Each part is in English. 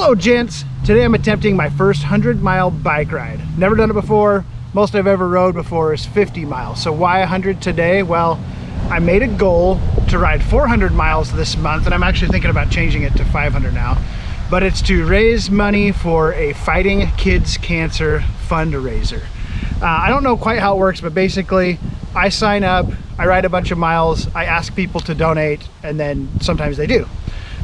Hello gents, today I'm attempting my first 100-mile bike ride. Never done it before. Most I've ever rode before is 50 miles. So why 100 today? Well, I made a goal to ride 400 miles this month, and I'm actually thinking about changing it to 500 now. But it's to raise money for a Fighting Kids Cancer fundraiser. I don't know quite how it works, but basically I sign up, I ride a bunch of miles, I ask people to donate, and then sometimes they do.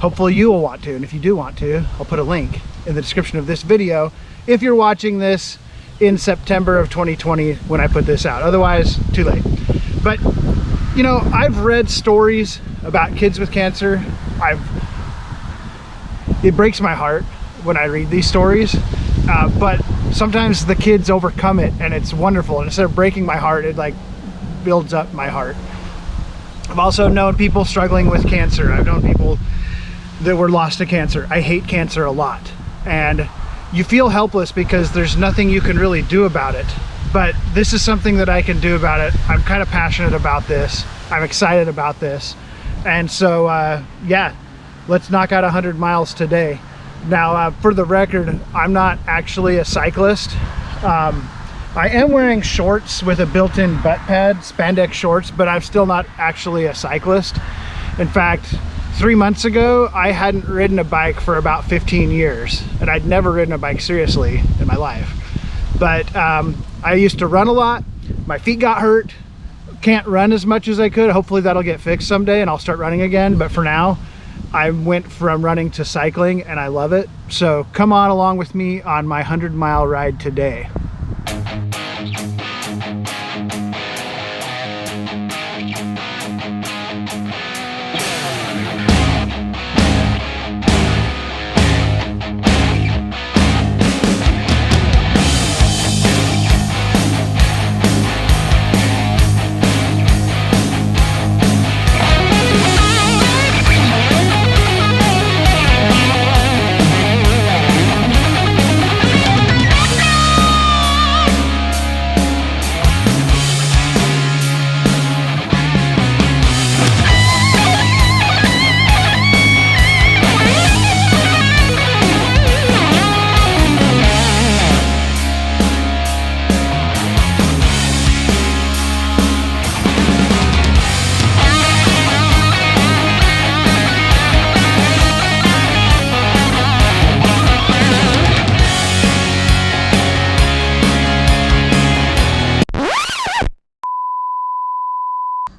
Hopefully you will want to, and if you do want to, I'll put a link in the description of this video if you're watching this in September of 2020 when I put this out. Otherwise, too late. But, you know, I've read stories about kids with cancer. It breaks my heart when I read these stories, but sometimes the kids overcome it and it's wonderful. And instead of breaking my heart, it like builds up my heart. I've also known people struggling with cancer. I've known people that were lost to cancer. I hate cancer a lot, and you feel helpless because there's nothing you can really do about it. But this is something that I can do about it. I'm kind of passionate about this. I'm excited about this. And so, yeah, let's knock out 100 miles today. Now, for the record, I'm not actually a cyclist. I am wearing shorts with a built-in butt pad, spandex shorts, but I'm still not actually a cyclist. In fact, 3 months ago, I hadn't ridden a bike for about 15 years, and I'd never ridden a bike seriously in my life. But I used to run a lot. My feet got hurt. Can't run as much as I could. Hopefully that'll get fixed someday and I'll start running again. But for now, I went from running to cycling and I love it. So come on along with me on my 100-mile ride today.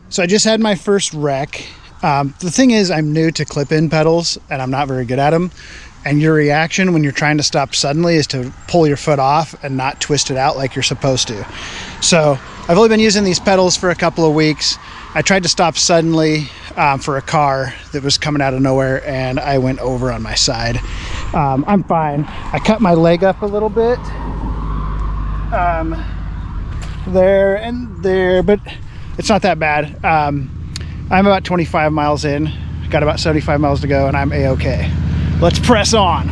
So I just had my first wreck. The thing is, I'm new to clip-in pedals and I'm not very good at them. And your reaction when you're trying to stop suddenly is to pull your foot off and not twist it out like you're supposed to. So I've only been using these pedals for a couple of weeks. I tried to stop suddenly for a car that was coming out of nowhere and I went over on my side. I'm fine. I cut my leg up a little bit. There and there, but it's not that bad. I'm about 25 miles in, got about 75 miles to go, and I'm a-okay. Let's press on.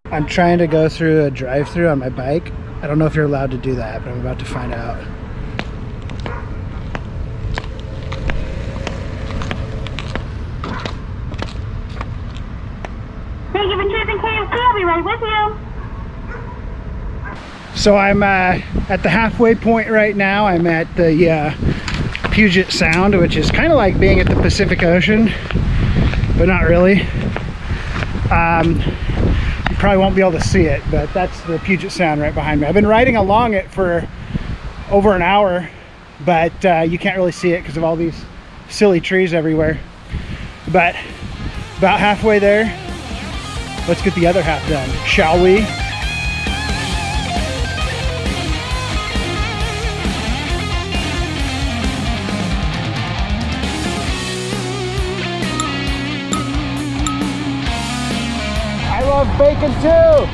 I'm trying to go through a drive-through on my bike. I don't know if you're allowed to do that, but I'm about to find out. Thank you for choosing KFC. I'll be right with you. So I'm at the halfway point right now. I'm at the Puget Sound, which is kind of like being at the Pacific Ocean, but not really. You probably won't be able to see it, but that's the Puget Sound right behind me. I've been riding along it for over an hour, but you can't really see it because of all these silly trees everywhere. But about halfway there. Let's get the other half done, shall we? I love bacon too.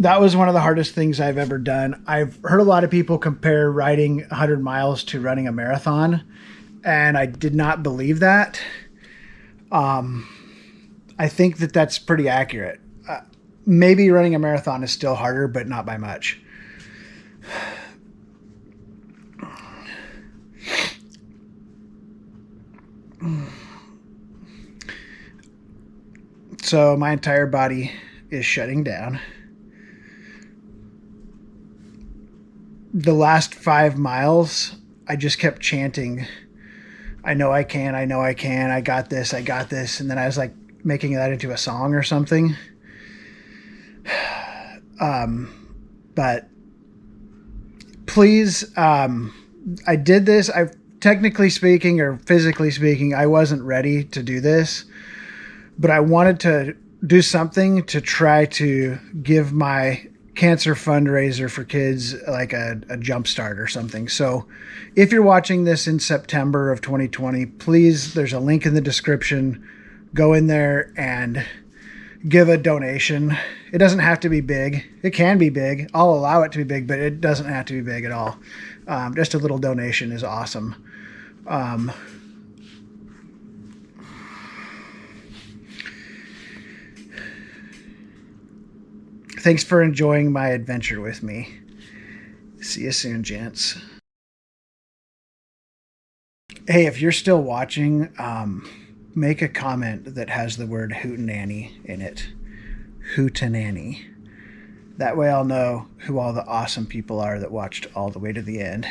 That was one of the hardest things I've ever done. I've heard a lot of people compare riding 100 miles to running a marathon, and I did not believe that. I think that that's pretty accurate. Maybe running a marathon is still harder, but not by much. So my entire body is shutting down. The last 5 miles, I just kept chanting, I know I can, I know I can, I got this, I got this. And then I was like making that into a song or something. But please, I did this. Technically speaking or physically speaking, I wasn't ready to do this, but I wanted to do something to try to give my cancer fundraiser for kids like a jump start or something. So if you're watching this in September of 2020, please, there's a link in the description. Go in there and give a donation. It doesn't have to be big. It can be big. I'll allow it to be big, but it doesn't have to be big at all. Just a little donation is awesome. Thanks for enjoying my adventure with me. See you soon, gents. Hey, if you're still watching, make a comment that has the word hootenanny in it. Hootenanny. That way I'll know who all the awesome people are that watched all the way to the end.